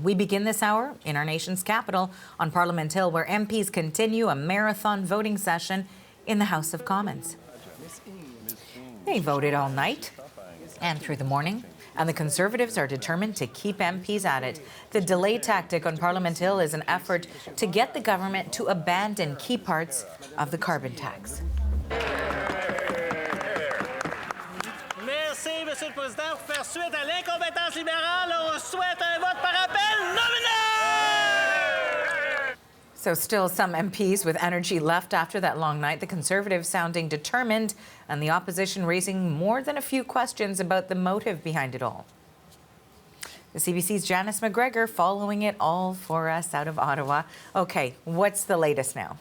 We begin this hour in our nation's capital on Parliament Hill, where MPs continue a marathon voting session in the House of Commons. They voted all night and through the morning, and the Conservatives are determined to keep MPs at it. The delay tactic on Parliament Hill is an effort to get the government to abandon key parts of the carbon tax. Merci, Monsieur le Président. Pour faire suite à l'incompétence libérale, on souhaite un vote par appel nominal! So still some MPs with energy left after that long night, the Conservatives sounding determined and the opposition raising more than a few questions about the motive behind it all. The CBC's Janice McGregor following it all for us out of Ottawa. Okay, what's the latest now?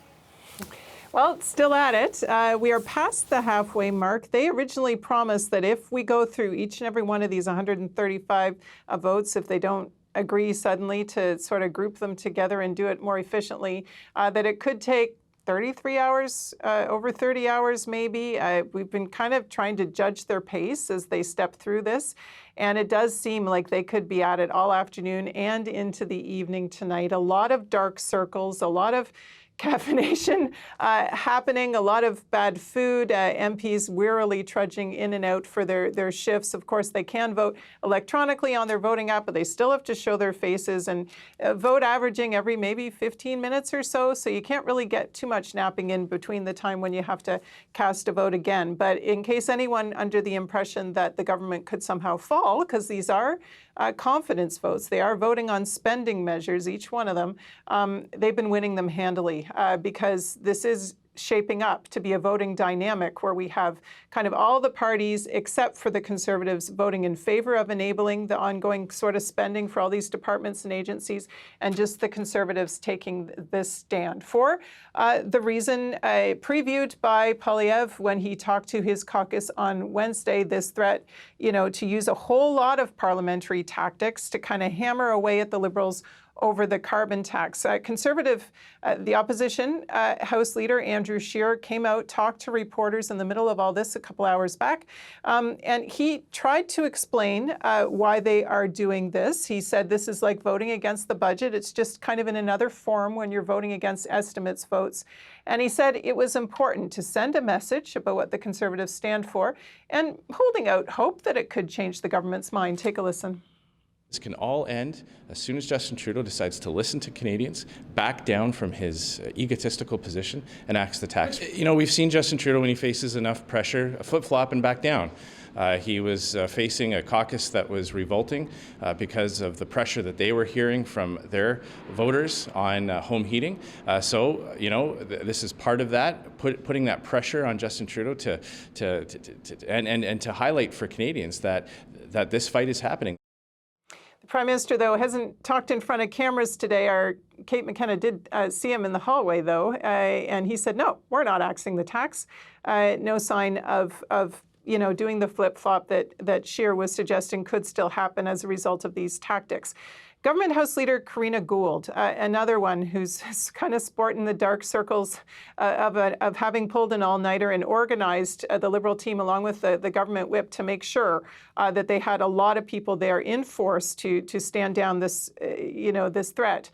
Well, still at it. We are past the halfway mark. They originally promised that if we go through each and every one of these 135 votes, if they don't agree suddenly to sort of group them together and do it more efficiently, that it could take 33 hours, over 30 hours maybe. We've been kind of trying to judge their pace as they step through this. And it does seem like they could be at it all afternoon and into the evening tonight. A lot of dark circles, a lot of caffeination happening, a lot of bad food, MPs wearily trudging in and out for their shifts. Of course, they can vote electronically on their voting app, but they still have to show their faces and vote averaging every maybe 15 minutes or so. So you can't really get too much napping in between the time when you have to cast a vote again. But in case anyone under the impression that the government could somehow fall, because these are confidence votes, they are voting on spending measures, each one of them, they've been winning them handily. Because this is shaping up to be a voting dynamic where we have kind of all the parties except for the Conservatives voting in favor of enabling the ongoing sort of spending for all these departments and agencies, and just the Conservatives taking this stand for the reason previewed by Poilievre when he talked to his caucus on Wednesday, this threat, to use a whole lot of parliamentary tactics to kind of hammer away at the Liberals over the carbon tax. The opposition House Leader Andrew Scheer came out, talked to reporters in the middle of all this a couple hours back, and he tried to explain why they are doing this. He said this is like voting against the budget. It's just kind of in another form when you're voting against estimates votes. And he said it was important to send a message about what the Conservatives stand for and holding out hope that it could change the government's mind. Take a listen. This can all end as soon as Justin Trudeau decides to listen to Canadians, back down from his egotistical position, and axe the tax. We've seen Justin Trudeau, when he faces enough pressure, flip-flop and back down. He was facing a caucus that was revolting because of the pressure that they were hearing from their voters on home heating. This is part of that, putting that pressure on Justin Trudeau to highlight for Canadians that this fight is happening. Prime Minister, though, hasn't talked in front of cameras today. Our Kate McKenna did see him in the hallway, though, and he said, no, we're not axing the tax. No sign of doing the flip-flop that Scheer was suggesting could still happen as a result of these tactics. Government House Leader Karina Gould, another one who's kind of sporting the dark circles of having pulled an all-nighter and organized the Liberal team along with the government whip to make sure that they had a lot of people there in force to stand down this, this threat.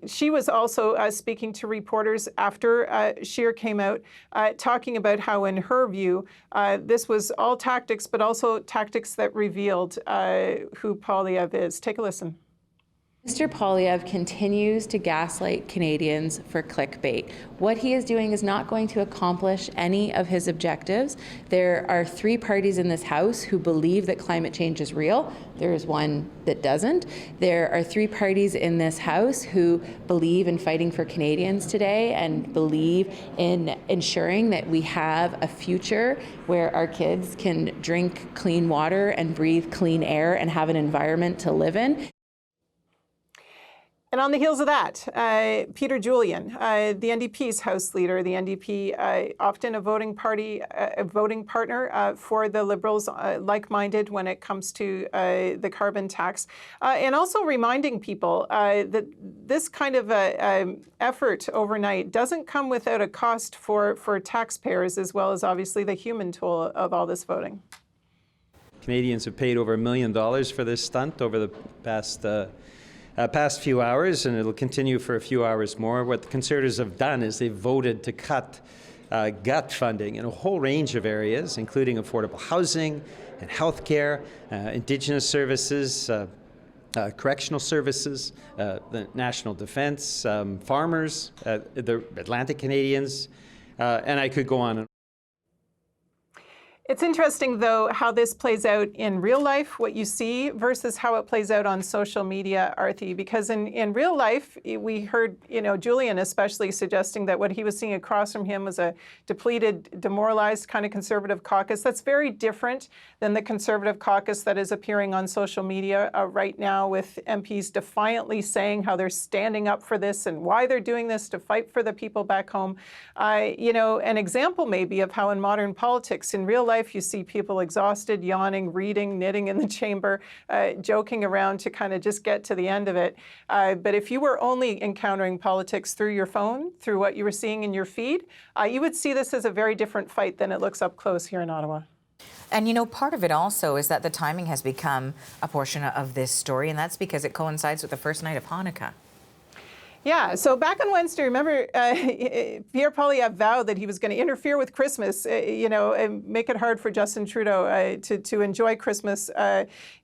She was also speaking to reporters after Scheer came out, talking about how, in her view, this was all tactics, but also tactics that revealed who Poilievre is. Take a listen. Mr. Poilievre continues to gaslight Canadians for clickbait. What he is doing is not going to accomplish any of his objectives. There are three parties in this House who believe that climate change is real. There is one that doesn't. There are three parties in this House who believe in fighting for Canadians today and believe in ensuring that we have a future where our kids can drink clean water and breathe clean air and have an environment to live in. And on the heels of that, Peter Julian, the NDP's House Leader, the NDP often a voting partner for the Liberals, like-minded when it comes to the carbon tax, and also reminding people that this kind of effort overnight doesn't come without a cost for taxpayers, as well as obviously the human toll of all this voting. Canadians have paid over $1 million for this stunt over the past few hours, and it'll continue for a few hours more. What the Conservatives have done is they've voted to cut gut funding in a whole range of areas, including affordable housing and health care, Indigenous services, correctional services, the national defense, farmers, the Atlantic Canadians, and I could go on. It's interesting, though, how this plays out in real life, what you see, versus how it plays out on social media, Arthi, because in real life, we heard, Julian especially suggesting that what he was seeing across from him was a depleted, demoralized kind of Conservative caucus. That's very different than the Conservative caucus that is appearing on social media right now, with MPs defiantly saying how they're standing up for this and why they're doing this to fight for the people back home. An example maybe of how in modern politics, in real life, you see people exhausted, yawning, reading, knitting in the chamber, joking around to kind of just get to the end of it. But if you were only encountering politics through your phone, through what you were seeing in your feed, you would see this as a very different fight than it looks up close here in Ottawa. And part of it also is that the timing has become a portion of this story, and that's because it coincides with the first night of Hanukkah. Yeah, so back on Wednesday, remember, Pierre Poilievre vowed that he was going to interfere with Christmas, and make it hard for Justin Trudeau to enjoy Christmas.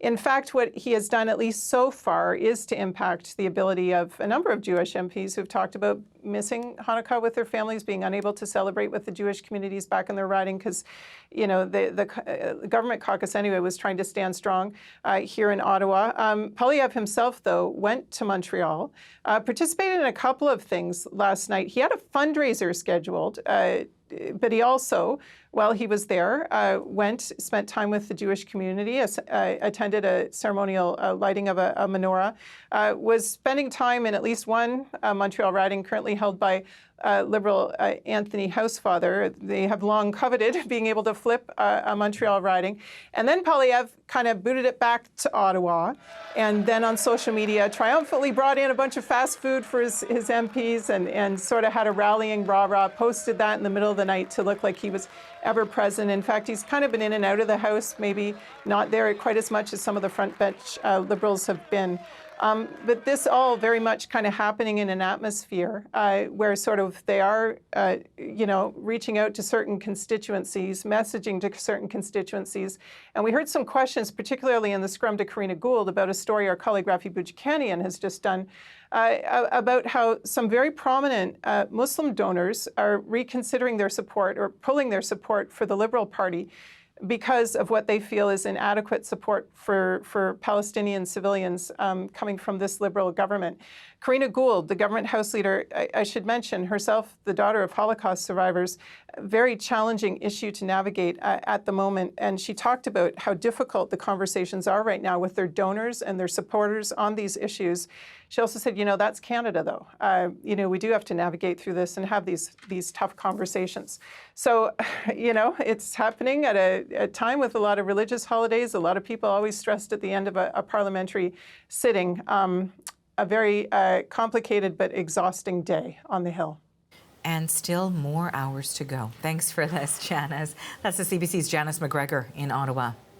In fact, what he has done, at least so far, is to impact the ability of a number of Jewish MPs who've talked about missing Hanukkah with their families, being unable to celebrate with the Jewish communities back in their riding, because, the government caucus anyway was trying to stand strong here in Ottawa. Poilievre himself, though, went to Montreal, participated in a couple of things last night. He had a fundraiser scheduled, but he also, while he was there, spent time with the Jewish community, attended a ceremonial lighting of a menorah, was spending time in at least one Montreal riding currently held by Liberal Anthony Housefather. They have long coveted being able to flip a Montreal riding. And then Poilievre kind of booted it back to Ottawa, and then on social media triumphantly brought in a bunch of fast food for his MPs and sort of had a rallying rah-rah, posted that in the middle of the night to look like he was ever present. In fact, he's kind of been in and out of the House, maybe not there quite as much as some of the front bench Liberals have been. But this all very much kind of happening in an atmosphere where sort of they are, reaching out to certain constituencies, messaging to certain constituencies. And we heard some questions, particularly in the scrum to Karina Gould, about a story our colleague Rafi Boudjikanian has just done about how some very prominent Muslim donors are reconsidering their support or pulling their support for the Liberal Party because of what they feel is inadequate support for Palestinian civilians coming from this Liberal government. Karina Gould, the government House leader, I should mention, herself the daughter of Holocaust survivors, a very challenging issue to navigate at the moment. And she talked about how difficult the conversations are right now with their donors and their supporters on these issues. She also said, that's Canada, though. We do have to navigate through this and have these tough conversations. So, it's happening at a time with a lot of religious holidays, a lot of people always stressed at the end of a parliamentary sitting. A very complicated but exhausting day on the Hill. And still more hours to go. Thanks for this, Janice. That's the CBC's Janice McGregor in Ottawa.